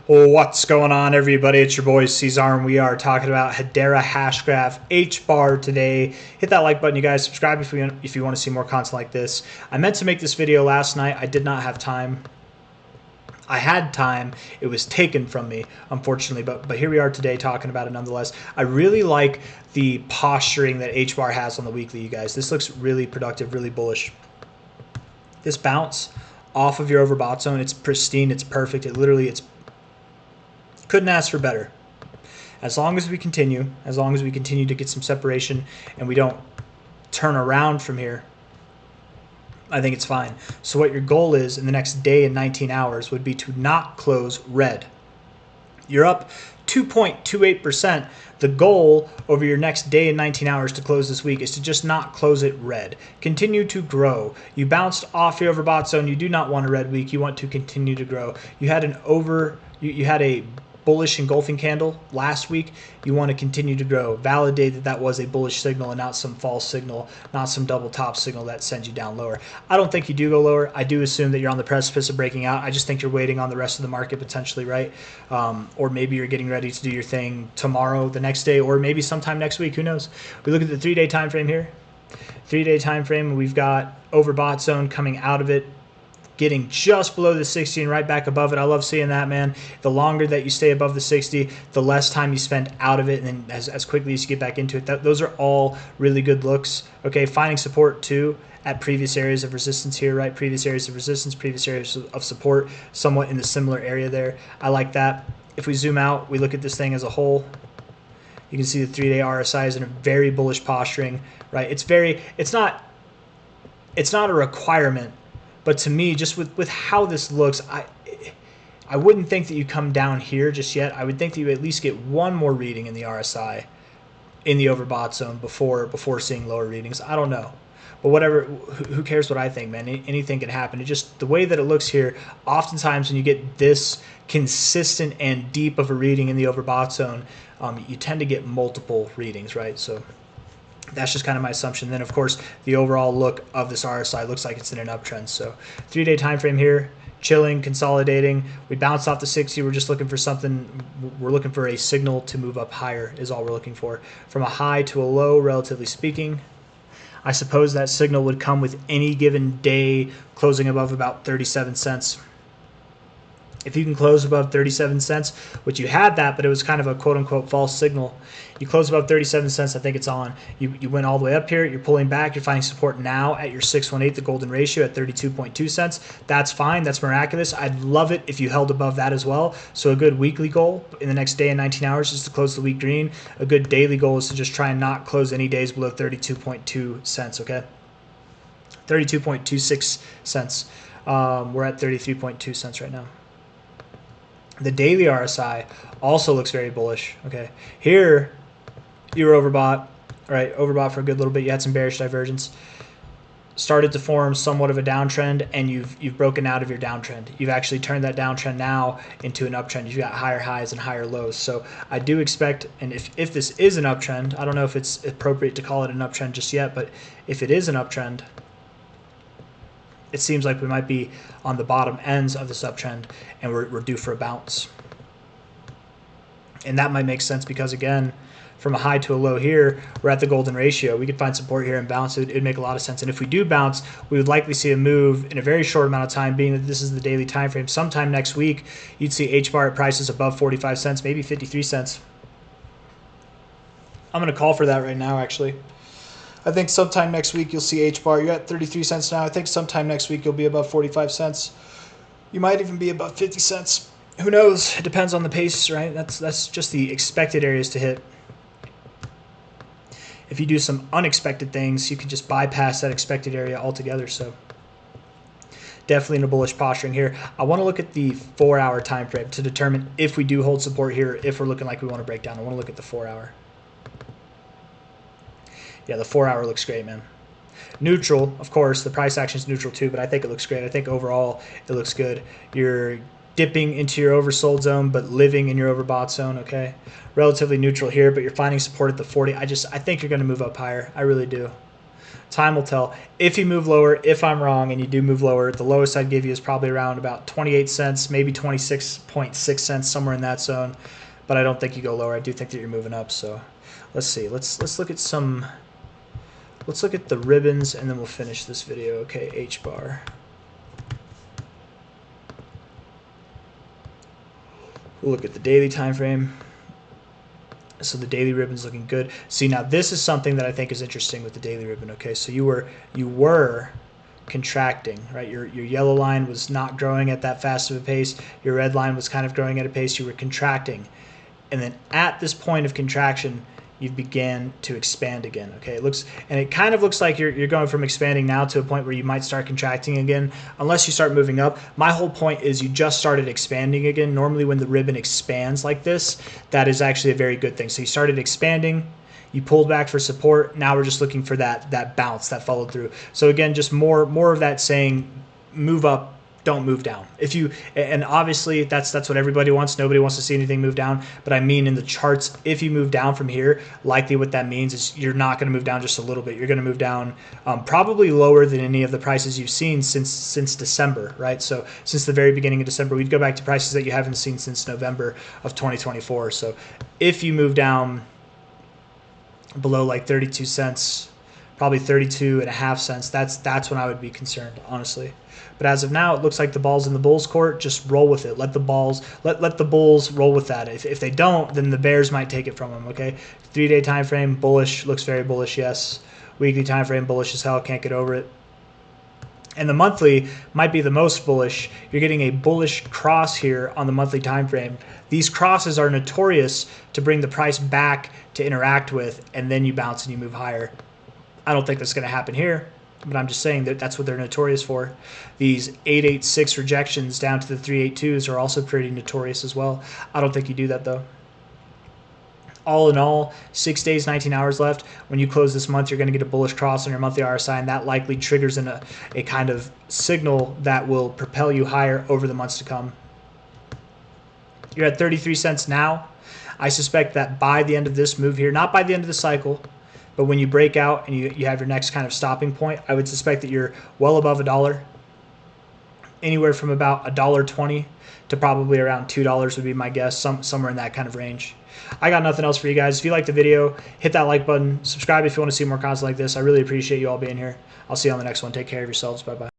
What's going on, everybody? It's your boy C-Zar, and we are talking about Hedera Hashgraph HBAR today. Hit that like button, you guys. Subscribe if you want to see more content like this. I meant to make this video last night. I did not have time. I had time. It was taken from me, unfortunately, but here we are today talking about it nonetheless. I really like the posturing that HBAR has on the weekly, you guys. This looks really productive, really bullish. This bounce off of your overbought zone, it's pristine, it's perfect. It's couldn't ask for better. As long as we continue to get some separation and we don't turn around from here, I think it's fine. So what your goal is in the next day and 19 hours would be to not close red. You're up 2.28%. The goal over your next day and 19 hours to close this week is to just not close it red. Continue to grow. You bounced off your overbought zone. You do not want a red week. You want to continue to grow. You had you had a bullish engulfing candle last week. You want to continue to grow. Validate that that was a bullish signal and not some false signal, not some double top signal that sends you down lower. I don't think you do go lower. I do assume that you're on the precipice of breaking out. I just think you're waiting on the rest of the market potentially, right? Or maybe you're getting ready to do your thing tomorrow, the next day, or maybe sometime next week. Who knows? We look at the 3-day time frame here. 3-day time frame. We've got overbought zone coming out of it, getting just below the 60 and right back above it. I love seeing that, man. The longer that you stay above the 60, the less time you spend out of it, and then as quickly as you get back into it. Those are all really good looks. Okay, finding support too at previous areas of resistance here, right? Previous areas of resistance, previous areas of support, somewhat in the similar area there. I like that. If we zoom out, we look at this thing as a whole. You can see the 3-day RSI is in a very bullish posturing, right? It's not a requirement. But to me, just with how this looks, I wouldn't think that you come down here just yet. I would think that you at least get one more reading in the RSI in the overbought zone before seeing lower readings. I don't know. But whatever, who cares what I think, man? Anything can happen. It just, the way that it looks here, oftentimes when you get this consistent and deep of a reading in the overbought zone, you tend to get multiple readings, right? So that's just kind of my assumption. Then, of course, the overall look of this RSI looks like it's in an uptrend. So 3-day time frame here, chilling, consolidating. We bounced off the 60. We're just looking for something. We're looking for a signal to move up higher is all we're looking for. From a high to a low, relatively speaking. I suppose that signal would come with any given day closing above about 37 cents. If you can close above 37 cents, which you had that, but it was kind of a quote-unquote false signal. You close above 37 cents, I think it's on. You went all the way up here. You're pulling back. You're finding support now at your 618, the golden ratio at 32.2 cents. That's fine. That's miraculous. I'd love it if you held above that as well. So a good weekly goal in the next day and 19 hours is to close the week green. A good daily goal is to just try and not close any days below 32.2 cents, okay? 32.26 cents. We're at 33.2 cents right now. The daily RSI also looks very bullish. Okay, here you were overbought, right? Overbought for a good little bit. You had some bearish divergence. Started to form somewhat of a downtrend, and you've broken out of your downtrend. You've actually turned that downtrend now into an uptrend. You've got higher highs and higher lows. So I do expect, and if this is an uptrend, I don't know if it's appropriate to call it an uptrend just yet, but if it is an uptrend, it seems like we might be on the bottom ends of this uptrend, and we're due for a bounce. And that might make sense because, again, from a high to a low here, we're at the golden ratio. We could find support here and bounce. It'd make a lot of sense. And if we do bounce, we would likely see a move in a very short amount of time, being that this is the daily time frame. Sometime next week, you'd see HBAR at prices above 45 cents, maybe 53 cents. I'm going to call for that right now, actually. I think sometime next week you'll see HBAR. You're at 33 cents now. I think sometime next week you'll be above 45 cents. You might even be above 50 cents. Who knows? It depends on the pace, right? That's just the expected areas to hit. If you do some unexpected things, you can just bypass that expected area altogether. So definitely in a bullish posturing here. I want to look at the 4-hour time frame to determine if we do hold support here, if we're looking like we want to break down. I want to look at the 4-hour. Yeah, the 4-hour looks great, man. Neutral, of course. The price action is neutral too, but I think it looks great. I think overall it looks good. You're dipping into your oversold zone, but living in your overbought zone, okay? Relatively neutral here, but you're finding support at the 40. I think you're going to move up higher. I really do. Time will tell. If you move lower, if I'm wrong and you do move lower, the lowest I'd give you is probably around about 28 cents, maybe 26.6 cents, somewhere in that zone. But I don't think you go lower. I do think that you're moving up. So let's see. Let's look at some. Let's look at the ribbons and then we'll finish this video. Okay, HBAR. We'll look at the daily time frame. So the daily ribbon's looking good. See, now this is something that I think is interesting with the daily ribbon. Okay, so you were contracting, right? Your yellow line was not growing at that fast of a pace. Your red line was kind of growing at a pace. You were contracting, and then at this point of contraction, you began to expand again. Okay, it kind of looks like you're going from expanding now to a point where you might start contracting again, unless you start moving up. My whole point is you just started expanding again. Normally when the ribbon expands like this, that is actually a very good thing. So you started expanding, you pulled back for support. Now we're just looking for that bounce, that follow through. So again, just more of that saying, move up, don't move down. And obviously that's what everybody wants. Nobody wants to see anything move down. But I mean in the charts, if you move down from here, likely what that means is you're not going to move down just a little bit. You're going to move down probably lower than any of the prices you've seen since December, right? So since the very beginning of December, we'd go back to prices that you haven't seen since November of 2024. So if you move down below like 32 cents, probably 32.5 cents, that's when I would be concerned, honestly. But as of now, it looks like the ball's in the Bulls' court. Just roll with it. Let the Bulls roll with that. If they don't, then the Bears might take it from them. Okay, 3-day time frame, bullish, looks very bullish. Yes, weekly time frame, bullish as hell. Can't get over it. And the monthly might be the most bullish. You're getting a bullish cross here on the monthly time frame. These crosses are notorious to bring the price back to interact with, and then you bounce and you move higher. I don't think that's going to happen here, but I'm just saying that that's what they're notorious for. These 886 rejections down to the 382s are also pretty notorious as well. I don't think you do that though. All in all, 6 days, 19 hours left. When you close this month, you're going to get a bullish cross on your monthly RSI, and that likely triggers in a kind of signal that will propel you higher over the months to come. You're at 33 cents now. I suspect that by the end of this move here, not by the end of the cycle, but when you break out and you have your next kind of stopping point, I would suspect that you're well above $1. Anywhere from about $1.20 to probably around $2 would be my guess, somewhere in that kind of range. I got nothing else for you guys. If you liked the video, hit that like button. Subscribe if you want to see more content like this. I really appreciate you all being here. I'll see you on the next one. Take care of yourselves. Bye-bye.